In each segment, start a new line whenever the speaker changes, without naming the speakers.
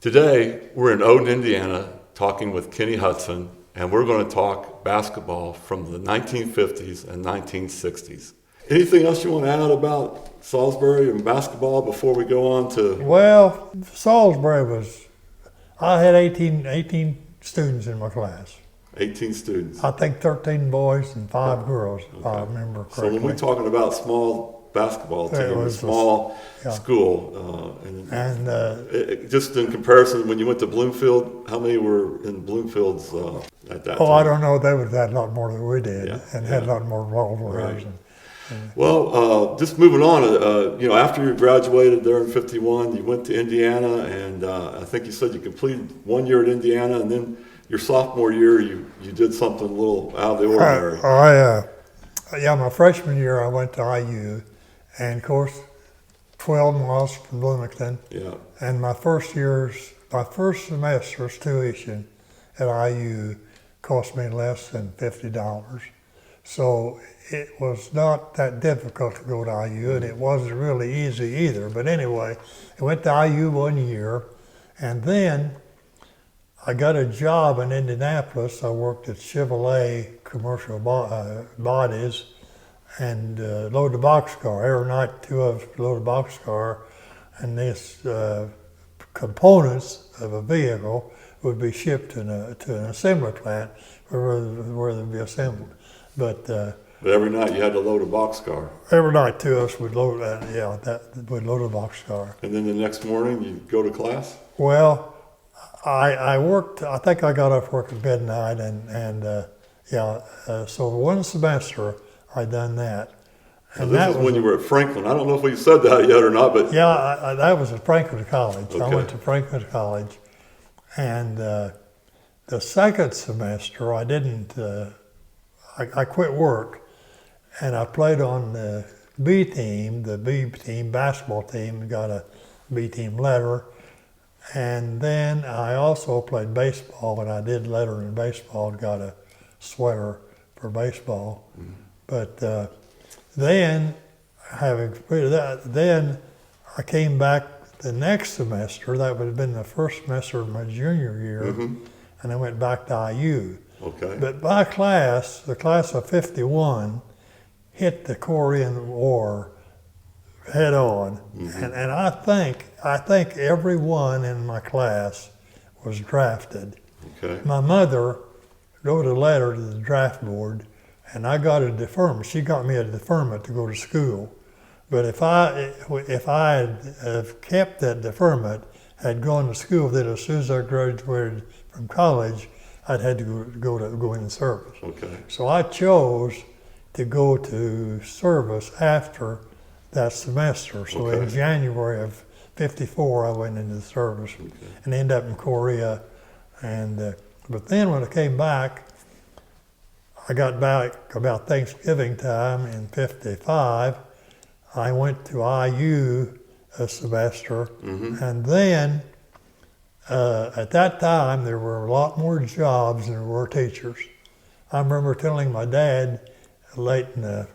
Today, we're in Odin, Indiana, talking with Kenny Hudson, and we're going to talk basketball from the 1950s and 1960s. Anything else you want to add about Salisbury and basketball before we go on to...
Well, Salisbury was, I had 18 students in my class.
18 students.
I think 13 boys and 5 girls, if I remember correctly.
So when we're talking about small basketball team, a small school, just in comparison, when you went to Bloomfield, how many were in Bloomfield's at that time?
I don't know. They would have had a lot more than we did, and had a lot more rivalries.
Right. Well, just moving on, after you graduated there in 51, you went to Indiana, and I think you said you completed 1 year at Indiana, and then your sophomore year, you did something a little out of the ordinary.
My freshman year, I went to IU, and of course, 12 miles from Bloomington.
Yeah. And
my first semester's tuition at IU cost me less than $50. So it was not that difficult to go to IU, and it wasn't really easy either. But anyway, I went to IU 1 year, and then I got a job in Indianapolis. I worked at Chevrolet commercial bodies and load the boxcar. Every night, 2 of us load a boxcar, and these components of a vehicle would be shipped to an assembly plant where they'd be assembled. But
every night you had to load a boxcar.
Every night, 2 of us would load would load a boxcar.
And then the next morning you go to class?
Well, I worked. I think I got off work at midnight, so 1 semester I done that.
And this is when you were at Franklin. I don't know if we said that yet or not, but
that was at Franklin College.
Okay.
I went to Franklin College, and the second semester I didn't. I quit work, and I played on the B team basketball team, and got a B team letter. And then I also played baseball, and I did letter in baseball, and got a sweater for baseball. Mm-hmm. But then, having completed that, then I came back the next semester. That would have been the first semester of my junior year, and I went back to IU.
Okay.
But my class, the class of 51, hit the Korean War head on, and I think everyone in my class was drafted.
Okay.
My mother wrote a letter to the draft board, and I got a deferment. She got me a deferment to go to school. But if I had kept that deferment, had gone to school, then as soon as I graduated from college, I'd had to go in service.
Okay.
So I chose to go to service after that semester. So in January of 54, I went into the service and ended up in Korea. And but then when I came back, I got back about Thanksgiving time in 55. I went to IU a semester, and then at that time there were a lot more jobs than there were teachers. I remember telling my dad late in the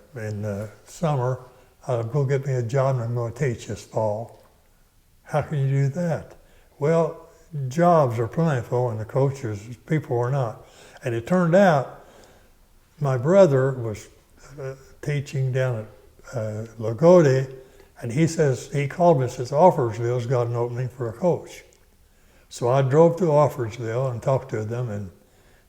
summer, go get me a job and I'm going to teach this fall. How can you do that? Well, jobs are plentiful and the people are not. And it turned out my brother was teaching down at Lagodi, and he called me and says, Offersville's got an opening for a coach. So I drove to Offersville and talked to them,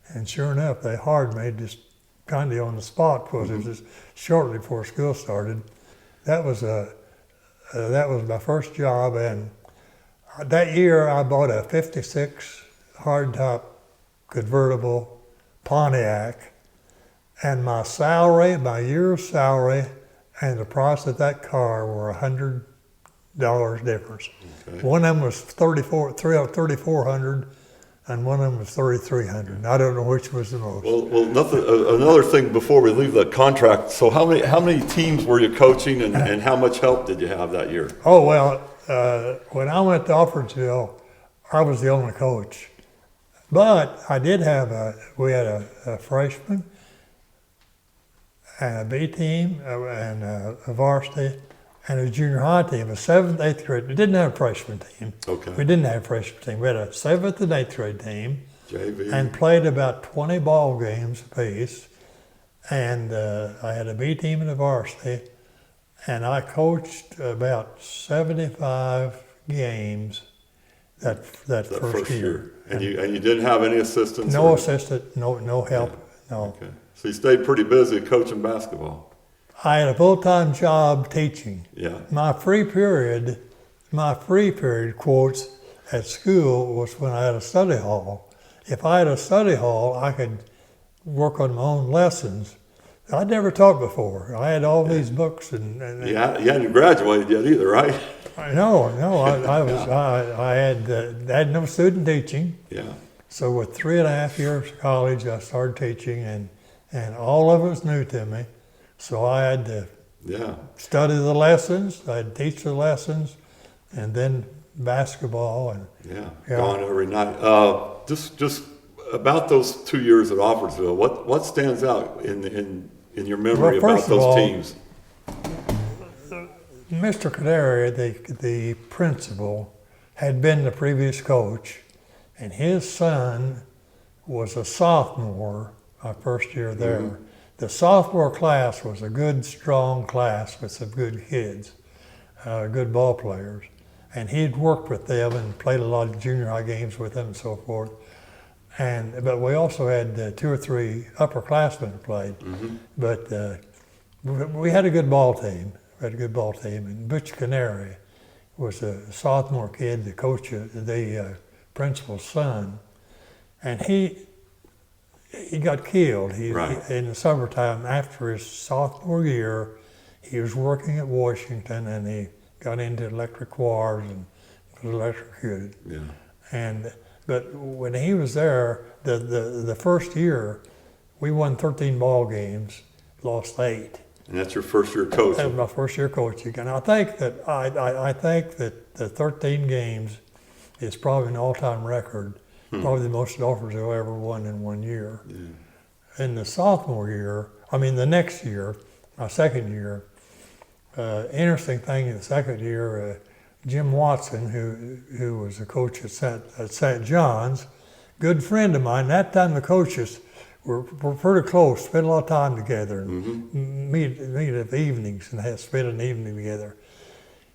and sure enough, they hired me just kind of on the spot because it was just shortly before school started. That was my first job, and that year I bought a 56 hardtop convertible Pontiac, and my year's salary and the price of that car were $100 difference. Okay. One of them was $3,400, and one of them was $3,300. I don't know which was the most.
Well, another thing before we leave the contract. So how many teams were you coaching, and how much help did you have that year?
Oh well, when I went to Offersville, I was the only coach, but I did have we had a freshman and a B team and a varsity and a junior high team, a 7th, 8th grade. We didn't have a freshman team.
Okay.
We didn't have a freshman team. We had a 7th and 8th grade team.
JV.
And played about 20 ball games apiece. And I had a B team and a varsity. And I coached about 75 games that first year.
And you didn't have any assistants?
No assistant, no help, no.
Okay. So you stayed pretty busy coaching basketball.
I had a full-time job teaching.
Yeah.
My free period quotes at school was when I had a study hall. If I had a study hall, I could work on my own lessons. I'd never taught before. I had all these books and
you hadn't graduated yet either, right?
No, I had no student teaching.
Yeah.
So with 3.5 years of college, I started teaching, and all of it was new to me. So I had to study the lessons, I had to teach the lessons, and then basketball. And
gone every night. Just about those 2 years at Offordsville, what stands out in your memory about those teams?
Mr. Canary, the principal, had been the previous coach, and his son was a sophomore my first year there. Mm-hmm. The sophomore class was a good, strong class with some good kids, good ball players. And he'd worked with them and played a lot of junior high games with them and so forth. But we also had 2 or 3 upperclassmen who played. Mm-hmm. But we had a good ball team. And Butch Canary was a sophomore kid, the coach, the principal's son, and he got killed. In the summertime after his sophomore year, he was working at Washington, and he got into electric wires and was electrocuted. Yeah. But when he was there, the first year, we won 13 ball games, lost 8.
And that's your first year coaching?
That was my first year coaching. And I think that the 13 games is probably an all-time record, probably the most Offordsville ever won in 1 year. Yeah. In the the next year, my second year, interesting thing in the second year, Jim Watson, who was a coach at St. John's, good friend of mine. That time the coaches were pretty close, spent a lot of time together, and meet at evenings and spent an evening together.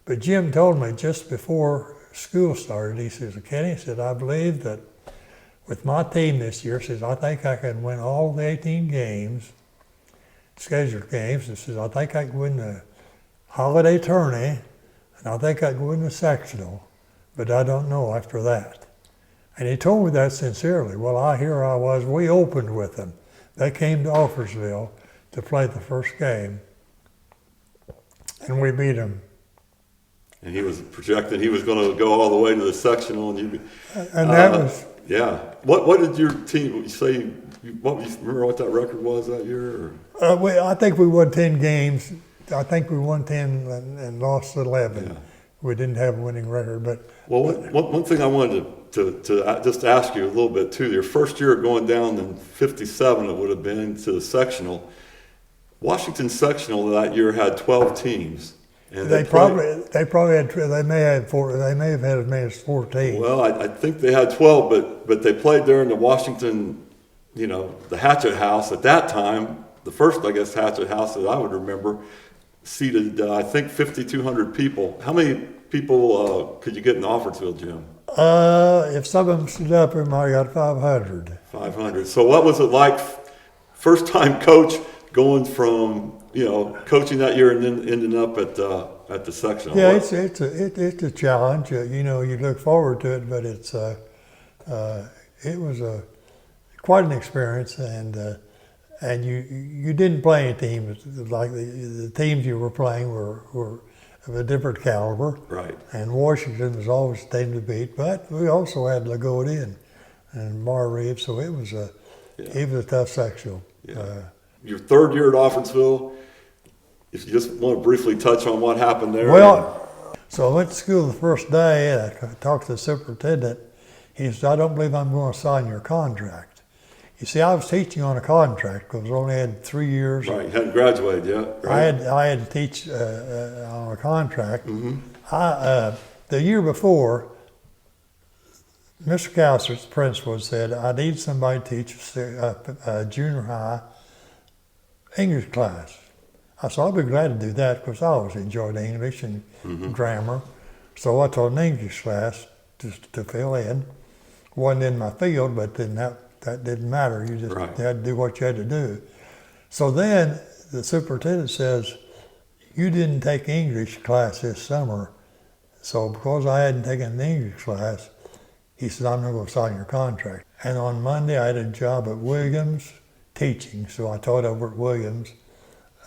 But Jim told me just before school started, he says, Kenny, I believe that with my team this year, I think I can win all the 18 games, scheduled games. He says, I think I can win the holiday tourney, and I think I can win the sectional, but I don't know after that. And he told me that sincerely. Well, here I was, we opened with them. They came to Offordsville to play the first game, and we beat them.
And he was projected he was going to go all the way to the sectional. And
that was...
Yeah. What did your team say? Remember what that record was that year?
I think we won 10 games. I think we won 10 and lost 11. Yeah. We didn't have a winning record, but...
Well, one thing I wanted to just ask you a little bit too. Your first year going down in 57, it would have been to the sectional. Washington sectional that year had 12 teams, and they may have had as many as 14.
Well,
I think they had 12, but they played there in the Washington, the Hatchet House at that time. The first, I guess, Hatchet House that I would remember seated, I think, 5,200 people. How many people could you get in Offordsville, Jim?
If some of them stood up, we might have got 500.
500. So what was it like, first time coach, going from, coaching that year and then ending up at the sectional?
Yeah, it's a challenge. You look forward to it, but it was quite an experience, and you didn't play any teams like the teams you were playing were of a different caliber.
Right.
And Washington was always a team to beat, but we also had Lagodi and Bar Reeve, so it was a tough sectional.
Yeah. Your third year at Offordsville, if you just want to briefly touch on what happened there.
Well, so I went to school the first day, and I talked to the superintendent. He said, I don't believe I'm going to sign your contract. You see, I was teaching on a contract because I only had 3 years.
Right, you hadn't graduated yet, right?
I had to teach on a contract.
Mm-hmm.
The year before, Mr. Cowser, the principal, said, I need somebody to teach a junior high English class. I said, I'll be glad to do that because I always enjoyed English and grammar. So I taught an English class just to fill in. Wasn't in my field, but that didn't matter. You just had to do what you had to do. So then the superintendent says, you didn't take English class this summer. So because I hadn't taken an English class, he said, I'm not going to sign your contract. And on Monday, I had a job at Williams teaching. So I taught over at Williams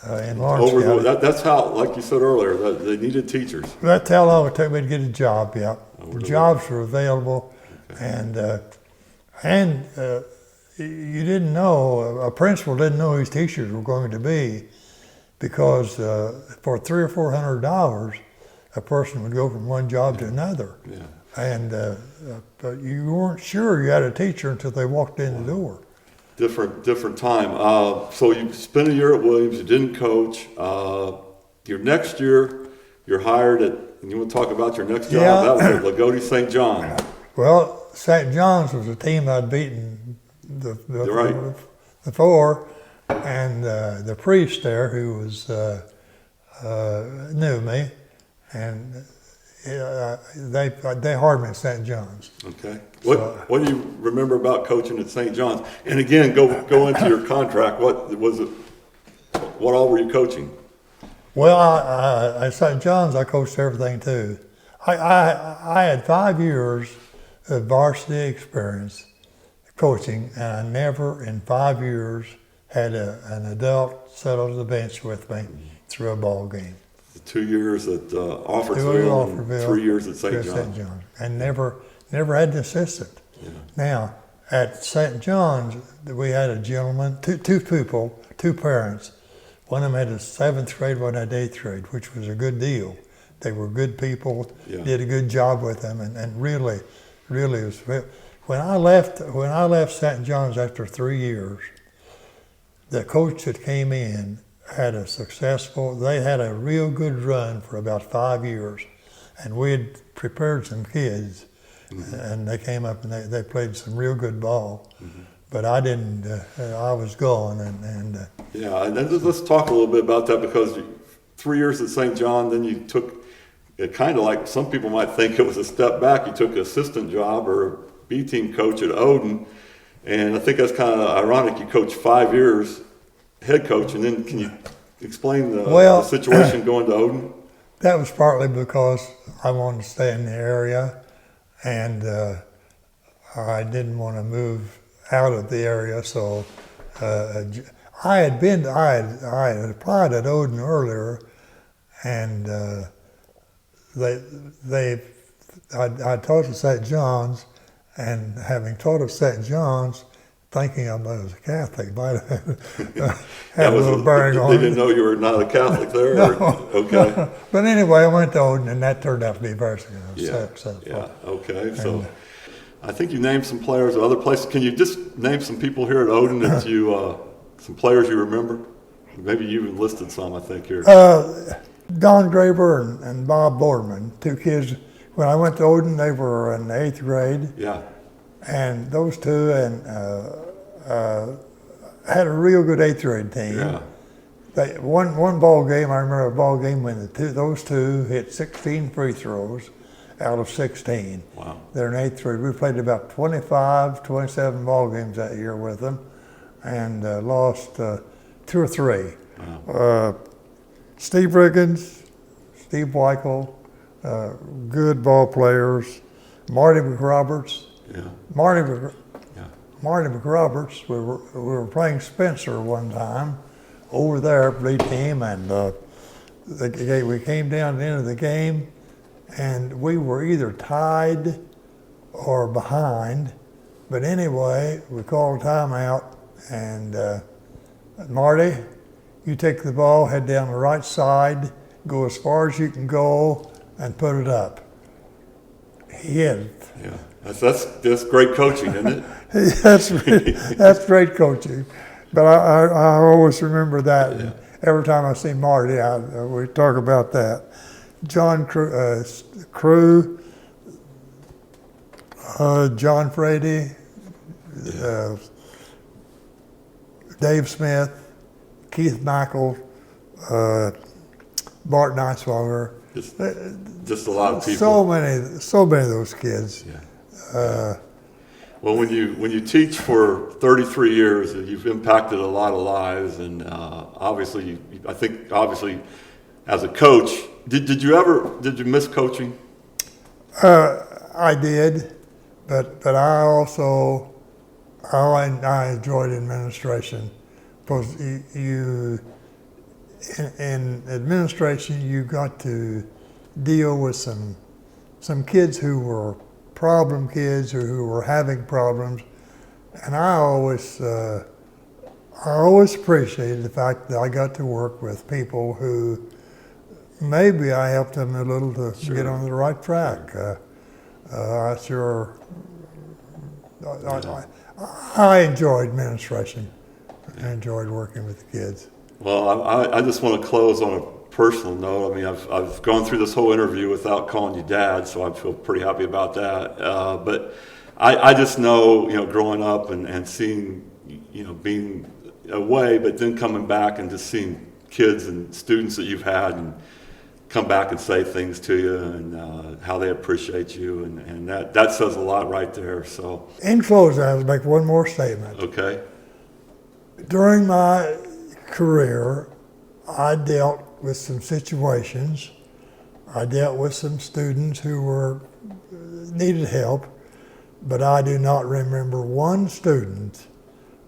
in Lawrence County.
That's how, like you said earlier, that they needed teachers.
That's how long it took me to get a job, yeah. Jobs were available. Okay. And you didn't know, a principal didn't know who his teachers were going to be because for $300 or $400, a person would go from one job to another. Yeah. And but you weren't sure you had a teacher until they walked in the door.
Different time. So you spent a year at Williams, you didn't coach. Your next year, you're hired at, and you want to talk about your next job?
Yeah.
That was at Lagodi St. John.
Well, St. John's was a team I'd beaten before, and the priest there who was knew me, and they hired me at St. John's.
Okay. What do you remember about coaching at St. John's? And again, go into your contract. What was it? What all were you coaching?
Well, at St. John's, I coached everything too. I had 5 years of varsity experience coaching, and I never in 5 years had an adult sit on the bench with me through a ball game.
2 years at Offordsville, and 3 years at St. John's.
And never had an assistant. Yeah. Now, at St. John's, we had a gentleman, two people, two parents. One of them had a 7th grade, one had 8th grade, which was a good deal. They were good people, did a good job with them, and really was. When I left St. John's after 3 years, the coach that came in had they had a real good run for about 5 years, and we had prepared some kids, and they came up and they played some real good ball. But I didn't. I was gone, and
yeah. And then let's talk a little bit about that, because 3 years at St. John, then you took it kind of like some people might think it was a step back. You took an assistant job or a B team coach at Odin, and I think that's kind of ironic. You coached 5 years head coach, and then can you explain the situation going to Odin?
That was partly because I wanted to stay in the area, and I didn't want to move out of the area. So I had applied at Odin earlier, and I taught at St. John's, and having taught at St. John's, thinking I was a Catholic might have had a little bearing on it.
They didn't know you were not a Catholic there?
No,
okay.
No. But anyway, I went to Odin, and that turned out to be very successful.
Yeah, okay. So I think you named some players at other places. Can you just name some people here at Odin that some players you remember? Maybe you even listed some, I think, here.
Don Graber and Bob Boardman, two kids. When I went to Odin, they were in 8th grade. Yeah. And those two had a real good 8th grade team. Yeah. One ball game, I remember a ball game when those two hit 16 free throws out of 16. Wow. They're in 8th grade. We played about 27 ball games that year with them, and lost 2 or 3. Wow. Steve Riggins, Steve Weichel, good ball players. Marty McRoberts. Yeah. Marty McRoberts, we were playing Spencer one time over there, B team, and we came down to the end of the game, and we were either tied or behind. But anyway, we called a timeout, and Marty, you take the ball, head down the right side, go as far as you can go, and put it up. He hit it. Yeah.
That's great coaching, isn't it?
That's great coaching. But I always remember that.
Yeah.
And every time I see Marty, we talk about that. John Crew, John Frady, Dave Smith, Keith Michael, Bart Niswanger.
Just a lot of people.
So many of those kids.
Yeah. Well, when you teach for 33 years, you've impacted a lot of lives, and obviously, I think as a coach, did you miss coaching?
I did, but I enjoyed administration, because in administration you got to deal with some kids who were problem kids or who were having problems, and I always appreciated the fact that I got to work with people who maybe I helped them a little to get on the right track. I enjoyed administration. I enjoyed working with the kids.
Well, I just want to close on a personal note. I mean, I've gone through this whole interview without calling you Dad, so I feel pretty happy about that. But I just know, growing up and seeing, being away, but then coming back and just seeing kids and students that you've had and come back and say things to you and how they appreciate you, and that says a lot right there. So,
in closing, I would make one more statement.
Okay.
During my career, I dealt with some situations. I dealt with some students who needed help, but I do not remember one student.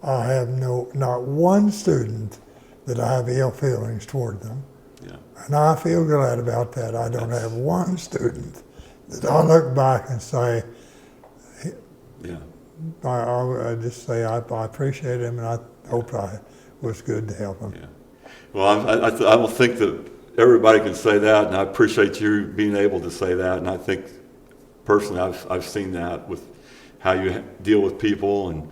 I have not one student that I have ill feelings toward them.
Yeah.
And I feel glad about that. I don't have one student that I look back and say,
Yeah.
I just say I appreciate him, and I hope I was good to help him.
Yeah. Well, I don't think that everybody can say that, and I appreciate you being able to say that. And I think personally, I've seen that with how you deal with people, and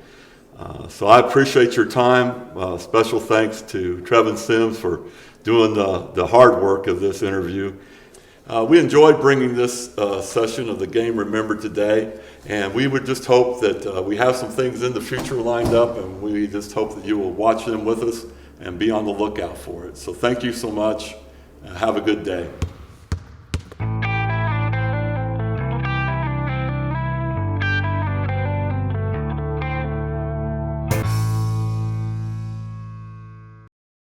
so I appreciate your time. Special thanks to Trevin Sims for doing the hard work of this interview. We enjoyed bringing this session of the game Remembered today, and we would just hope that we have some things in the future lined up, and we just hope that you will watch them with us and be on the lookout for it. So thank you so much. Have a good day.